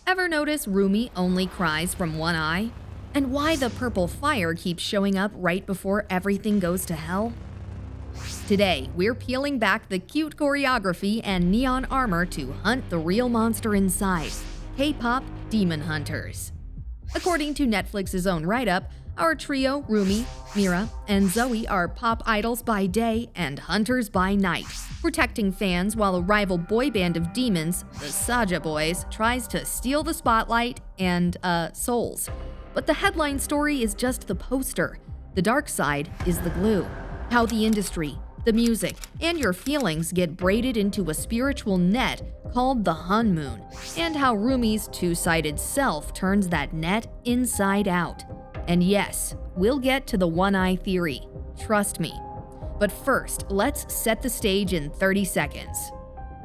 Ever notice Rumi only cries from one eye? And why the purple fire keeps showing up right before everything goes to hell? Today, we're peeling back the cute choreography and neon armor to hunt the real monster inside, K-pop demon hunters. According to Netflix's own write-up, our trio, Rumi, Mira, and Zoe are pop idols by day and hunters by night, protecting fans while a rival boy band of demons, the Saja Boys, tries to steal the spotlight and, souls. But the headline story is just the poster. The dark side is the glue. How the industry, the music, and your feelings get braided into a spiritual net called the Hanmoon, and how Rumi's two-sided self turns that net inside out. And yes, we'll get to the one-eye theory, trust me. But first, let's set the stage in 30 seconds.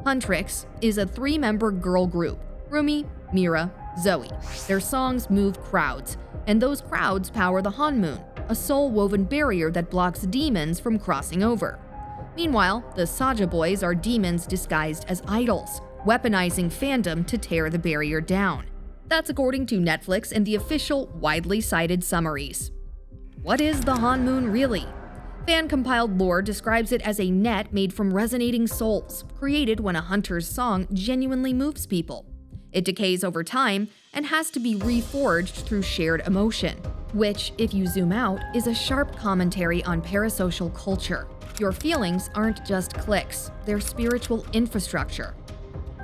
Huntrix is a three-member girl group, Rumi, Mira, Zoe. Their songs move crowds, and those crowds power the Hanmoon, a soul-woven barrier that blocks demons from crossing over. Meanwhile, the Saja Boys are demons disguised as idols, weaponizing fandom to tear the barrier down. That's according to Netflix and the official, widely cited summaries. What is the Hanmoon really? Fan-compiled lore describes it as a net made from resonating souls, created when a hunter's song genuinely moves people. It decays over time and has to be reforged through shared emotion, which, if you zoom out, is a sharp commentary on parasocial culture. Your feelings aren't just clicks, they're spiritual infrastructure.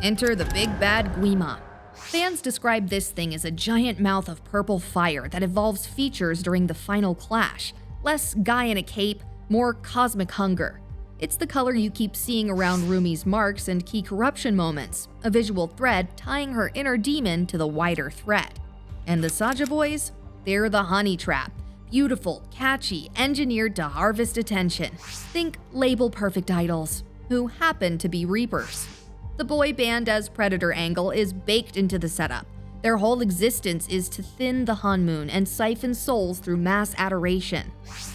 Enter the big bad Guima. Fans describe this thing as a giant mouth of purple fire that evolves features during the final clash. Less guy in a cape, more cosmic hunger. It's the color you keep seeing around Rumi's marks and key corruption moments, a visual thread tying her inner demon to the wider threat. And the Saja Boys? They're the honey trap. Beautiful, catchy, engineered to harvest attention. Think label-perfect idols, who happen to be reapers. The boy band as predator angle is baked into the setup. Their whole existence is to thin the Hanmoon and siphon souls through mass adoration.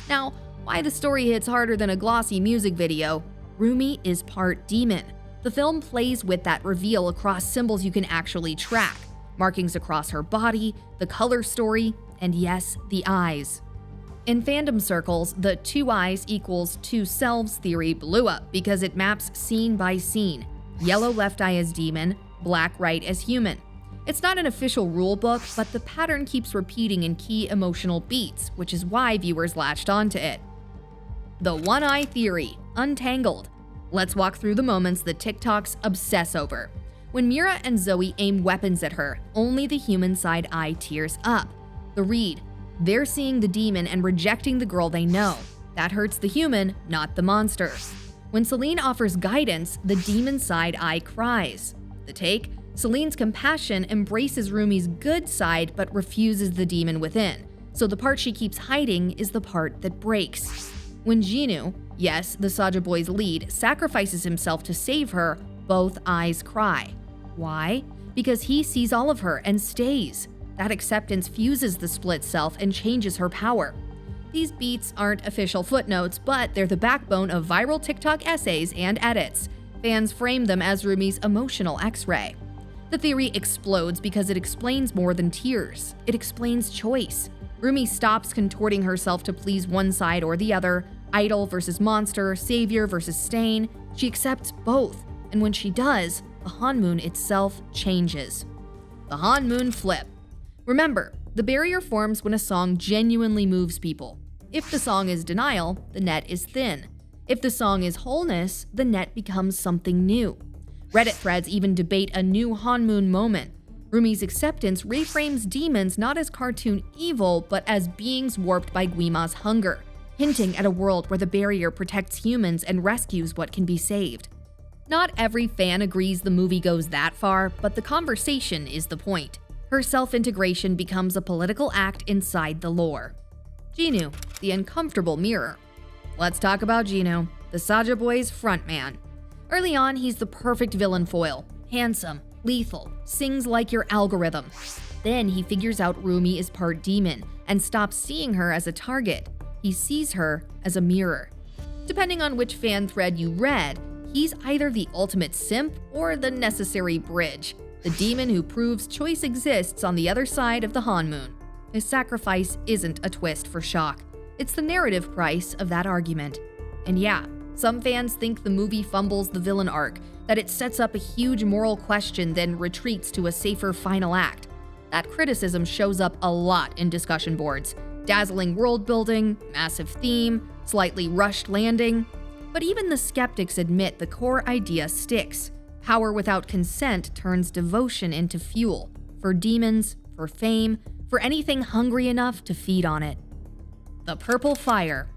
Now, why the story hits harder than a glossy music video? Rumi is part demon. The film plays with that reveal across symbols you can actually track. Markings across her body, the color story, and yes, the eyes. In fandom circles, the two eyes equals two selves theory blew up because it maps scene by scene. Yellow left eye as demon, black right as human. It's not an official rule book, but the pattern keeps repeating in key emotional beats, which is why viewers latched onto it. The one-eye theory, untangled. Let's walk through the moments the TikToks obsess over. When Mira and Zoe aim weapons at her, only the human side eye tears up. The read, they're seeing the demon and rejecting the girl they know. That hurts the human, not the monster. When Celine offers guidance, the demon side eye cries. The take, Celine's compassion embraces Rumi's good side but refuses the demon within, so the part she keeps hiding is the part that breaks. When Ginu, yes, the Saja Boys' lead, sacrifices himself to save her, both eyes cry. Why? Because he sees all of her and stays. That acceptance fuses the split self and changes her power. These beats aren't official footnotes, but they're the backbone of viral TikTok essays and edits. Fans frame them as Rumi's emotional X-ray. The theory explodes because it explains more than tears. It explains choice. Rumi stops contorting herself to please one side or the other, idol versus monster, savior versus stain. She accepts both, and when she does, the Hanmoon itself changes. The Hanmoon flip. Remember, the barrier forms when a song genuinely moves people. If the song is denial, the net is thin. If the song is wholeness, the net becomes something new. Reddit threads even debate a new Hanmoon moment. Rumi's acceptance reframes demons not as cartoon evil, but as beings warped by Guima's hunger, hinting at a world where the barrier protects humans and rescues what can be saved. Not every fan agrees the movie goes that far, but the conversation is the point. Her self-integration becomes a political act inside the lore. Ginu, the uncomfortable mirror. Let's talk about Ginu, the Saja Boys' frontman. Early on, he's the perfect villain foil. Handsome, lethal, sings like your algorithm. Then he figures out Rumi is part demon and stops seeing her as a target. He sees her as a mirror. Depending on which fan thread you read, he's either the ultimate simp or the necessary bridge. the demon who proves choice exists on the other side of the Hanmoon. His sacrifice isn't a twist for shock. It's the narrative price of that argument. And yeah, some fans think the movie fumbles the villain arc, that it sets up a huge moral question then retreats to a safer final act. That criticism shows up a lot in discussion boards. Dazzling world building, massive theme, slightly rushed landing. But even the skeptics admit the core idea sticks. Power without consent turns devotion into fuel. For demons, for fame, for anything hungry enough to feed on it. The purple fire.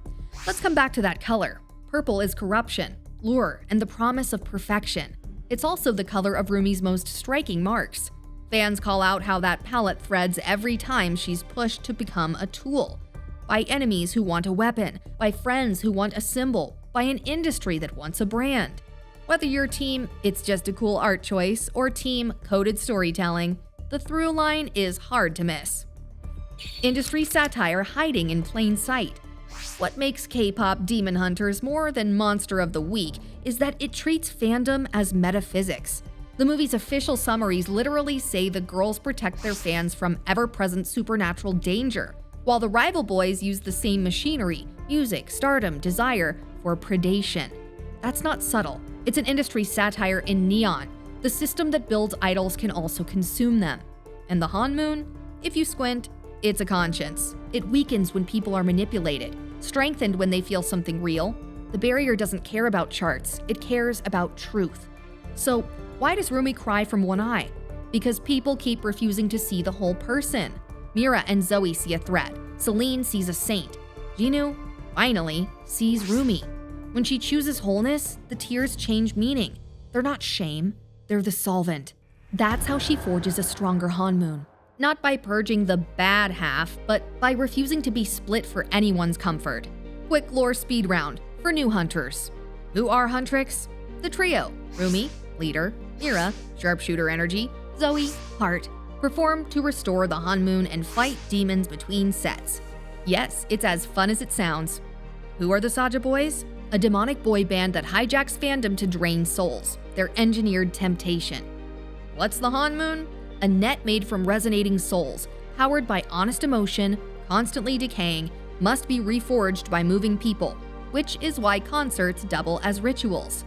Let's come back to that color. Purple is corruption, lure, and the promise of perfection. It's also the color of Rumi's most striking marks. Fans call out how that palette threads every time she's pushed to become a tool. By enemies who want a weapon, by friends who want a symbol, by an industry that wants a brand. Whether you're team, it's just a cool art choice, or team, coded storytelling, the through line is hard to miss. Industry satire hiding in plain sight. What makes K-pop Demon Hunters more than Monster of the Week is that it treats fandom as metaphysics. The movie's official summaries literally say the girls protect their fans from ever-present supernatural danger, while the rival boys use the same machinery, music, stardom, desire, for predation. That's not subtle. It's an industry satire in neon. The system that builds idols can also consume them. And the Hanmoon? If you squint, it's a conscience. It weakens when people are manipulated, strengthened when they feel something real. The barrier doesn't care about charts, it cares about truth. So, why does Rumi cry from one eye? Because people keep refusing to see the whole person. Mira and Zoe see a threat. Celine sees a saint. Ginu, finally, sees Rumi. When she chooses wholeness, the tears change meaning. They're not shame, they're the solvent. That's how she forges a stronger Hanmoon. Not by purging the bad half, but by refusing to be split for anyone's comfort. Quick lore speed round for new hunters. Who are Huntrix? The trio: Rumi, leader; Mira, sharpshooter energy; Zoe, heart. Perform to restore the Hanmoon and fight demons between sets. Yes, it's as fun as it sounds. Who are the Saja Boys? A demonic boy band that hijacks fandom to drain souls. Their engineered temptation. What's the Hanmoon? A net made from resonating souls, powered by honest emotion, constantly decaying, must be reforged by moving people, which is why concerts double as rituals.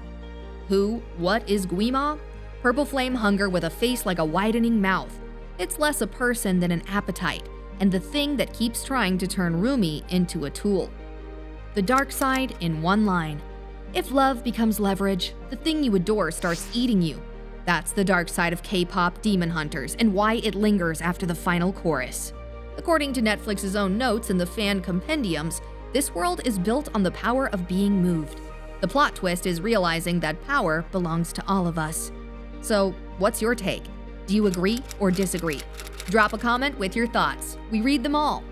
Who, what is Guima? Purple flame hunger with a face like a widening mouth. It's less a person than an appetite, and the thing that keeps trying to turn Rumi into a tool. The dark side in one line. If love becomes leverage, the thing you adore starts eating you. That's the dark side of K-pop Demon Hunters and why it lingers after the final chorus. According to Netflix's own notes in the fan compendiums, this world is built on the power of being moved. The plot twist is realizing that power belongs to all of us. So, what's your take? Do you agree or disagree? Drop a comment with your thoughts. We read them all.